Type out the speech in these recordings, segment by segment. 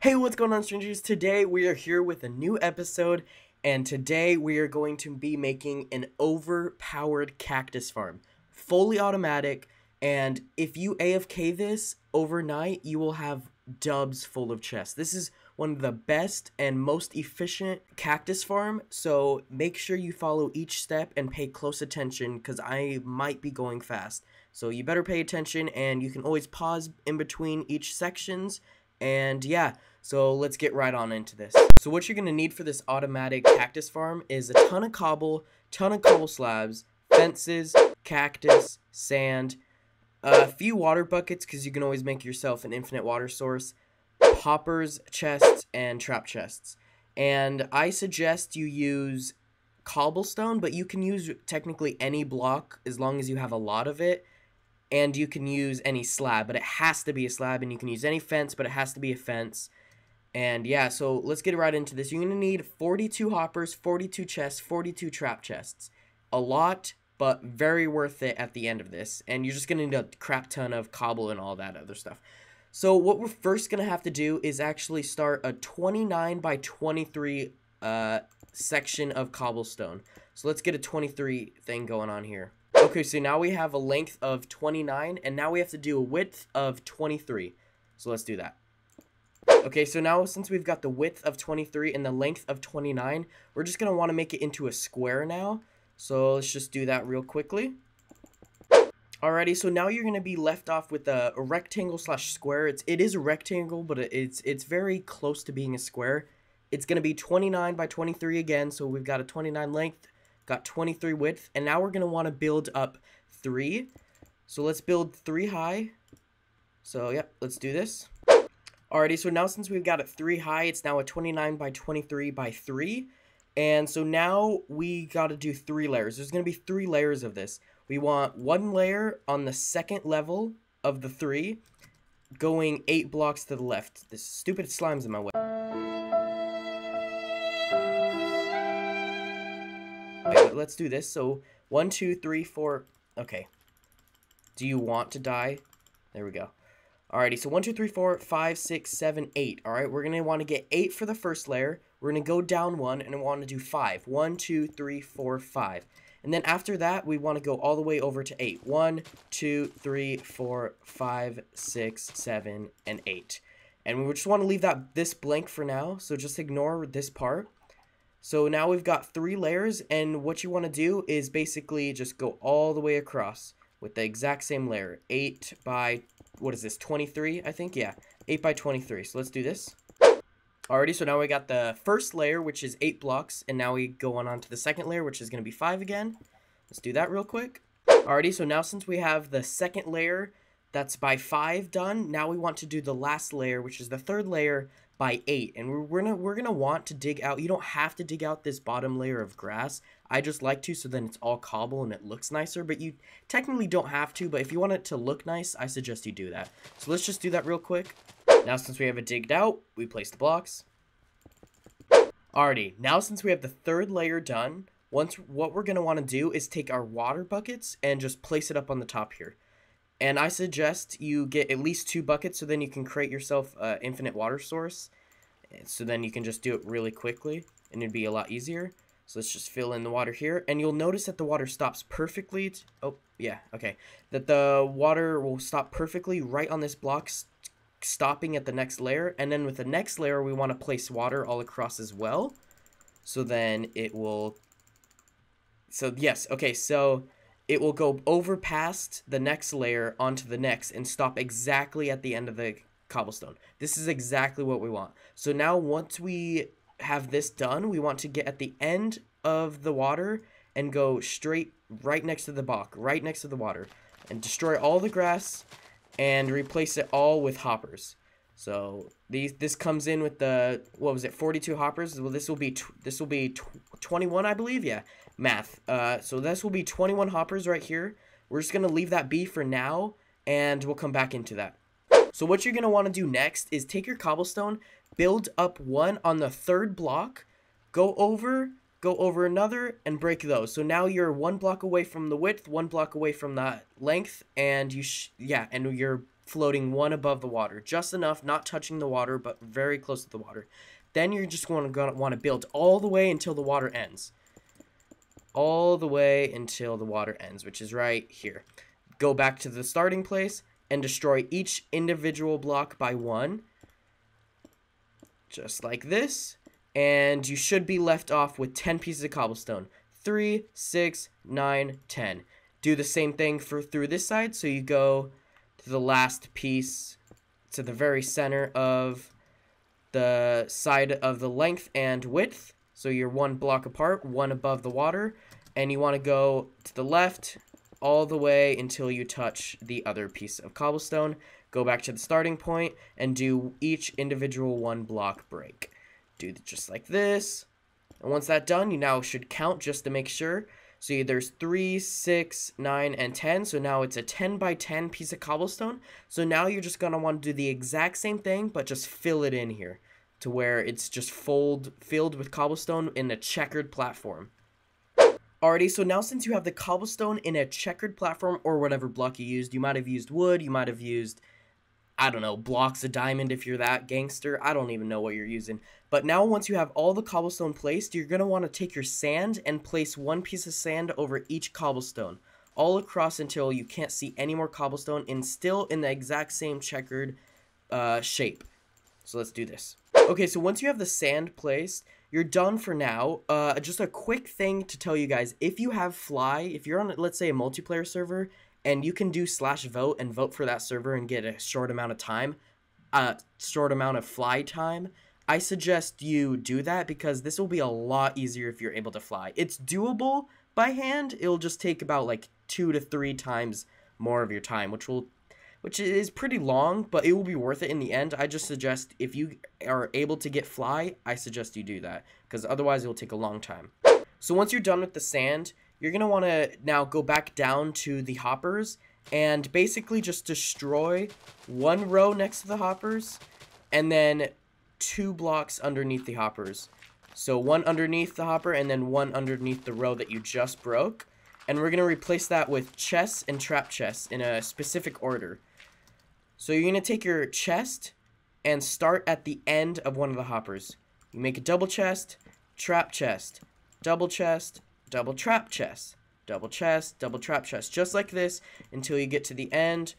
Hey, what's going on, strangers? Today we are here with a new episode, and today we are going to be making an overpowered cactus farm. Fully automatic, and if you AFK this overnight, you will have dubs full of chests. This is one of the best and most efficient cactus farm, so make sure you follow each step and pay close attention because I might be going fast. So you better pay attention, and you can always pause in between each sections. And yeah, so let's get right on into this. So what you're going to need for this automatic cactus farm is a ton of cobble slabs, fences, cactus, sand, a few water buckets because you can always make yourself an infinite water source, hoppers, chests, and trap chests. And I suggest you use cobblestone, but you can use technically any block as long as you have a lot of it. And you can use any slab, but it has to be a slab, and you can use any fence, but it has to be a fence. And yeah, so let's get right into this. You're going to need 42 hoppers, 42 chests, 42 trap chests. A lot, but very worth it at the end of this. And you're just going to need a crap ton of cobble and all that other stuff. So what we're first going to have to do is actually start a 29 by 23 section of cobblestone. So let's get a 23 thing going on here. Okay, so now we have a length of 29, and now we have to do a width of 23. So let's do that. Okay, so now since we've got the width of 23 and the length of 29, we're just going to want to make it into a square now. So let's just do that real quickly. Alrighty, so now you're going to be left off with a rectangle slash square. It is a rectangle, but it's very close to being a square. It's going to be 29 by 23 again, so we've got a 29 length. Got 23 width, and now we're going to want to build up 3. So let's build 3 high. So, yep, let's do this. Alrighty, so now since we've got it 3 high, it's now a 29 by 23 by 3. And so now we got to do 3 layers. There's going to be 3 layers of this. We want 1 layer on the second level of the 3, going 8 blocks to the left. This stupid slime's in my way. Let's do this. So 1, 2, 3, 4. Okay. Do you want to die? There we go. Alrighty, so 1, 2, 3, 4, 5, 6, 7, 8. Alright, we're going to want to get 8 for the first layer. We're going to go down 1, and we want to do 5. 1, 2, 3, 4, 5. And then after that, we want to go all the way over to 8. 1, 2, 3, 4, 5, 6, 7, and 8. And we just want to leave this blank for now, so just ignore this part. So now we've got 3 layers, and what you want to do is basically just go all the way across with the exact same layer. 8 by, what is this, 23, I think? Yeah, 8 by 23. So let's do this. Alrighty, so now we got the first layer, which is 8 blocks, and now we go on to the second layer, which is going to be 5 again. Let's do that real quick. Alrighty, so now since we have the second layer that's by 5 done, now we want to do the last layer, which is the third layer, by 8, and we're gonna want to dig out. You don't have to dig out this bottom layer of grass. I just like to, so then it's all cobble and it looks nicer, but you technically don't have to. But if you want it to look nice, I suggest you do that. So let's just do that real quick. Now since we have it digged out, we place the blocks. Alrighty, now since we have the third layer done, what we're gonna want to do is take our water buckets and just place it up on the top here. And I suggest you get at least 2 buckets, so then you can create yourself an infinite water source. So then you can just do it really quickly, and it'd be a lot easier. So let's just fill in the water here. And you'll notice that the water stops perfectly. Oh, yeah, okay. That the water will stop perfectly right on this block, stopping at the next layer. And then with the next layer, we want to place water all across as well. So then it will... So, yes, okay, so... It will go over past the next layer onto the next and stop exactly at the end of the cobblestone. This is exactly what we want. So now once we have this done, we want to get at the end of the water and go straight right next to the block, right next to the water, and destroy all the grass and replace it all with hoppers. So this comes in with the, what was it, 42 hoppers? Well, this will be 21, I believe. Yeah, math. So this will be 21 hoppers right here. We're just gonna leave that be for now, and we'll come back into that. So what you're gonna want to do next is take your cobblestone, build up 1 on the 3rd block, go over another, and break those. So now you're 1 block away from the width, 1 block away from the length, and and you're floating one above the water. Just enough, not touching the water, but very close to the water. Then you're just going to want to build all the way until the water ends. All the way until the water ends, which is right here. Go back to the starting place and destroy each individual block by one. Just like this. And you should be left off with 10 pieces of cobblestone. 3, 6, 9, 10. Do the same thing through this side. So you go to the last piece, to the very center of the side of the length and width. So you're one block apart, one above the water. And you want to go to the left all the way until you touch the other piece of cobblestone. Go back to the starting point and do each individual one block break. Do just like this. And once that's done, you now should count just to make sure. So there's 3, 6, 9, and 10. So now it's a 10 by 10 piece of cobblestone. So now you're just going to want to do the exact same thing, but just fill it in here to where it's just filled with cobblestone in a checkered platform. Alrighty, so now since you have the cobblestone in a checkered platform or whatever block you used, you might have used wood, you might have used, I don't know, blocks of diamond if you're that gangster. I don't even know what you're using. But now once you have all the cobblestone placed, you're going to want to take your sand and place one piece of sand over each cobblestone. All across until you can't see any more cobblestone and still in the exact same checkered shape. So let's do this. Okay, so once you have the sand placed, you're done for now. Just a quick thing to tell you guys, if you have fly, if you're on, let's say, a multiplayer server, and you can do /vote and vote for that server and get a short amount of time, short amount of fly time, I suggest you do that because this will be a lot easier if you're able to fly. It's doable by hand. It'll just take about like 2 to 3 times more of your time, which is pretty long, but it will be worth it in the end. I just suggest if you are able to get fly, I suggest you do that because otherwise it will take a long time. So once you're done with the sand, you're going to want to now go back down to the hoppers and basically just destroy one row next to the hoppers and then 2 blocks underneath the hoppers. So one underneath the hopper and then one underneath the row that you just broke. And we're going to replace that with chests and trap chests in a specific order. So you're going to take your chest and start at the end of one of the hoppers. You make a double chest, trap chest, double chest, double trap chest, double chest, double trap chest, just like this until you get to the end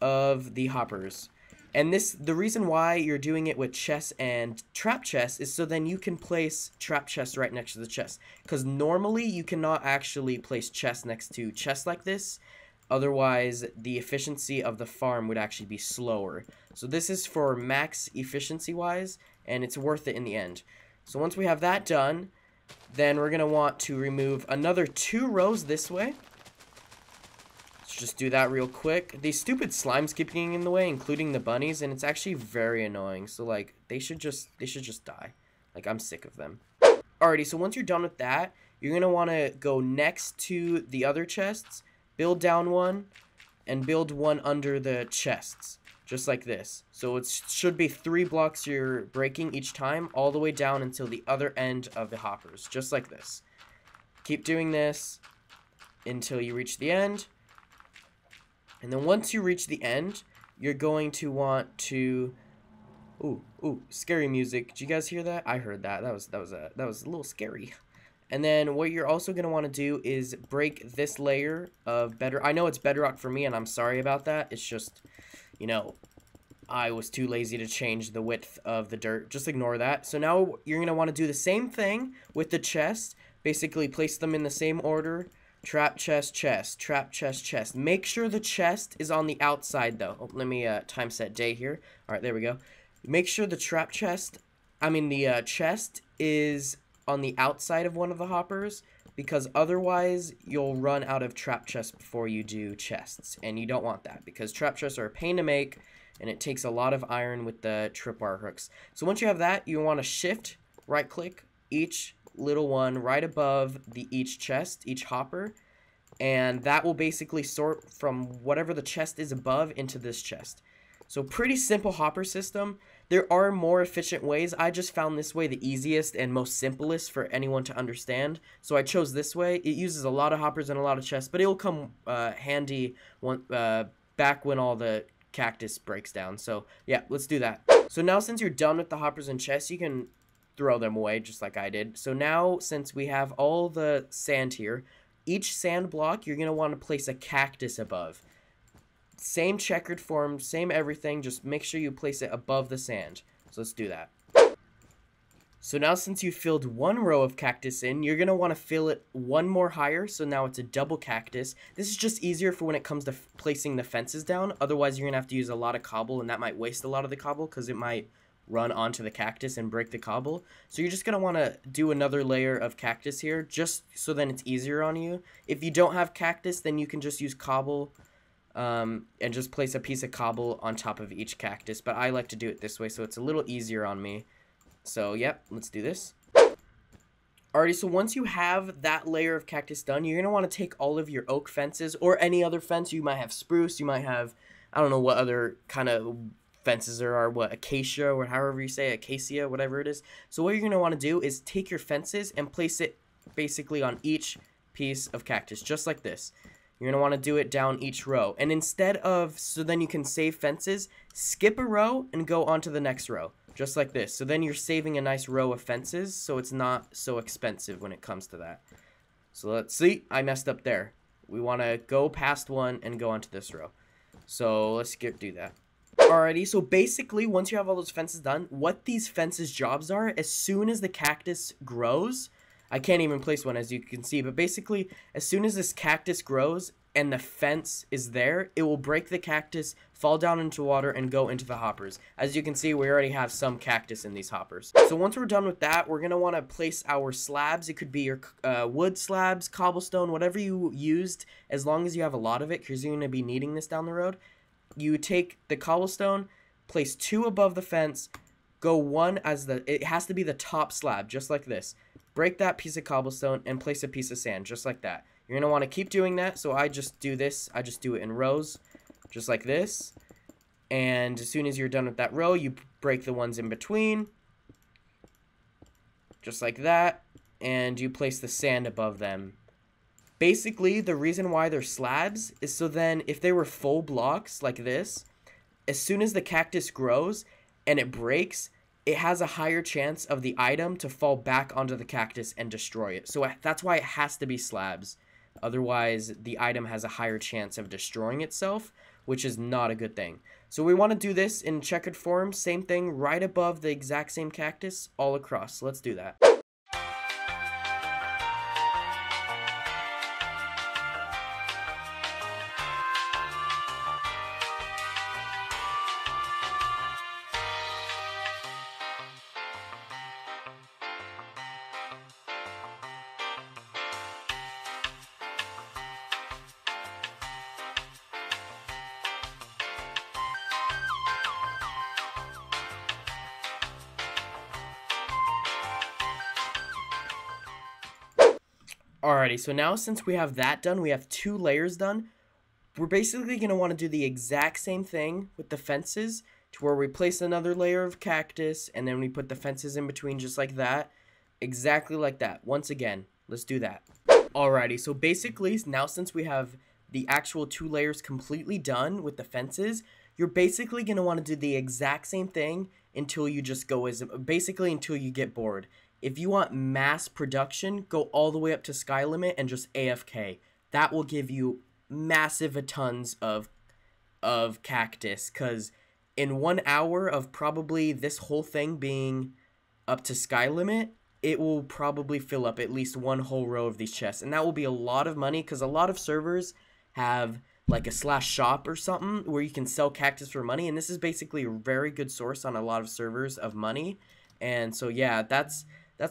of the hoppers. And the reason why you're doing it with chests and trap chests is so then you can place trap chests right next to the chest. Because normally you cannot actually place chests next to chests like this. Otherwise, the efficiency of the farm would actually be slower. So this is for max efficiency-wise, and it's worth it in the end. So once we have that done, then we're going to want to remove another 2 rows this way. Let's just do that real quick. These stupid slimes keep getting in the way, including the bunnies, and it's actually very annoying. So, like, they should just die. Like, I'm sick of them. Alrighty, so once you're done with that, you're going to want to go next to the other chests, build down one, and build one under the chests, just like this. So it should be 3 blocks you're breaking each time, all the way down until the other end of the hoppers, just like this. Keep doing this until you reach the end. And then once you reach the end, you're going to want to... Ooh, scary music. Did you guys hear that? I heard that. That was a little scary. And then what you're also going to want to do is break this layer of bedrock. I know it's bedrock for me, and I'm sorry about that. It's just, you know, I was too lazy to change the width of the dirt. Just ignore that. So now you're going to want to do the same thing with the chest. Basically, place them in the same order. Trap chest, chest, trap chest, chest. Make sure the chest is on the outside, though. Oh, let me time set day here. All right, there we go. Make sure the chest is on the outside of one of the hoppers, because otherwise you'll run out of trap chests before you do chests, and you don't want that because trap chests are a pain to make and it takes a lot of iron with the tripwire hooks. So once you have that, you want to shift right click each little one right above each chest, each hopper, and that will basically sort from whatever the chest is above into this chest. So pretty simple hopper system. There are more efficient ways. I just found this way the easiest and most simplest for anyone to understand. So I chose this way. It uses a lot of hoppers and a lot of chests, but it will come handy back when all the cactus breaks down. So yeah, let's do that. So now since you're done with the hoppers and chests, you can throw them away just like I did. So now since we have all the sand here, each sand block you're going to want to place a cactus above. Same checkered form, same everything, just make sure you place it above the sand. So let's do that. So now since you filled one row of cactus in, you're going to want to fill it one more higher, so now it's a double cactus. This is just easier for when it comes to placing the fences down, otherwise you're going to have to use a lot of cobble, and that might waste a lot of the cobble because it might run onto the cactus and break the cobble. So you're just going to want to do another layer of cactus here, just so then it's easier on you. If you don't have cactus, then you can just use cobble, and just place a piece of cobble on top of each cactus, but I like to do it this way so it's a little easier on me. So, yep, let's do this. Alrighty, so once you have that layer of cactus done, you're going to want to take all of your oak fences, or any other fence. You might have spruce, you might have, I don't know what other kind of fences there are, what, acacia, or however you say, acacia, whatever it is. So what you're going to want to do is take your fences and place it basically on each piece of cactus, just like this. You're going to want to do it down each row. And instead of, so then you can save fences, skip a row and go on to the next row. Just like this. So then you're saving a nice row of fences, so it's not so expensive when it comes to that. So let's see. I messed up there. We want to go past one and go onto this row. So let's do that. Alrighty, so basically, once you have all those fences done, what these fences jobs are, as soon as the cactus grows, I can't even place one as you can see, but basically, as soon as this cactus grows and the fence is there, it will break the cactus, fall down into water, and go into the hoppers. As you can see, we already have some cactus in these hoppers. So once we're done with that, we're going to want to place our slabs. It could be your wood slabs, cobblestone, whatever you used, as long as you have a lot of it, because you're going to be needing this down the road. You take the cobblestone, place 2 above the fence, go 1 as it has to be the top slab, just like this. Break that piece of cobblestone and place a piece of sand, just like that. You're going to want to keep doing that, so I just do this. I just do it in rows, just like this. And as soon as you're done with that row, you break the ones in between, just like that, and you place the sand above them. Basically, the reason why they're slabs is so then if they were full blocks like this, as soon as the cactus grows and it breaks, it has a higher chance of the item to fall back onto the cactus and destroy it. So that's why it has to be slabs. Otherwise, the item has a higher chance of destroying itself, which is not a good thing. So we want to do this in checkered form. Same thing, right above the exact same cactus, all across. So let's do that. Alrighty, so now since we have that done, we have 2 layers done. We're basically going to want to do the exact same thing with the fences, to where we place another layer of cactus, and then we put the fences in between just like that. Exactly like that. Once again, let's do that. Alrighty, so basically, now since we have the actual 2 layers completely done with the fences, you're basically going to want to do the exact same thing until you just go basically until you get bored. If you want mass production, go all the way up to sky limit and just AFK. That will give you massive tons of cactus, because in 1 hour of probably this whole thing being up to sky limit, it will probably fill up at least 1 whole row of these chests. And that will be a lot of money, because a lot of servers have like a /shop or something where you can sell cactus for money. And this is basically a very good source on a lot of servers of money. And so yeah, that's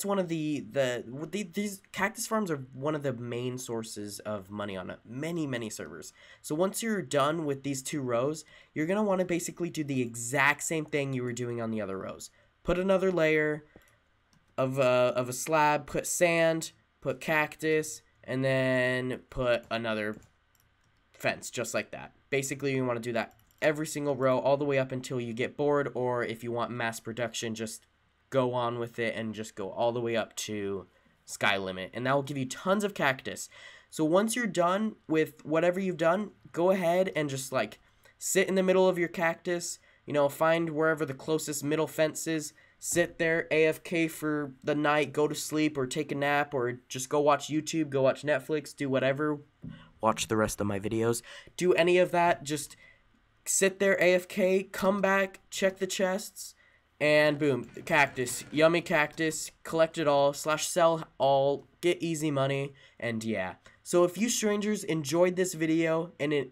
one of these cactus farms are one of the main sources of money on many servers. So once you're done with these 2 rows, you're going to want to basically do the exact same thing you were doing on the other rows. Put another layer of a slab, put sand, put cactus, and then put another fence, just like that. Basically, you want to do that every single row all the way up until you get bored, or if you want mass production, just go on with it and just go all the way up to sky limit, and that will give you tons of cactus. So once you're done with whatever you've done, go ahead and just like sit in the middle of your cactus, you know, find wherever the closest middle fence is, sit there AFK for the night, go to sleep or take a nap or just go watch YouTube, go watch Netflix, do whatever, watch the rest of my videos, do any of that, just sit there AFK, come back, check the chests, and boom, cactus, yummy cactus, collect it all, /sell all, get easy money, and yeah. So if you strangers enjoyed this video, and if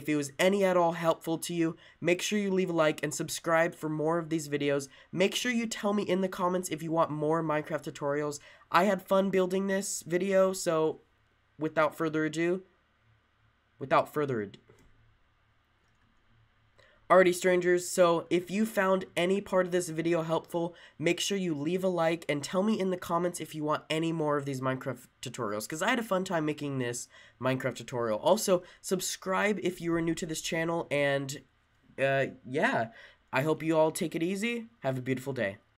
it was any at all helpful to you, make sure you leave a like and subscribe for more of these videos. Make sure you tell me in the comments if you want more Minecraft tutorials. I had fun building this video, so without further ado, Alrighty, strangers, so if you found any part of this video helpful, make sure you leave a like and tell me in the comments if you want any more of these Minecraft tutorials, because I had a fun time making this Minecraft tutorial. Also, subscribe if you are new to this channel, and yeah, I hope you all take it easy. Have a beautiful day.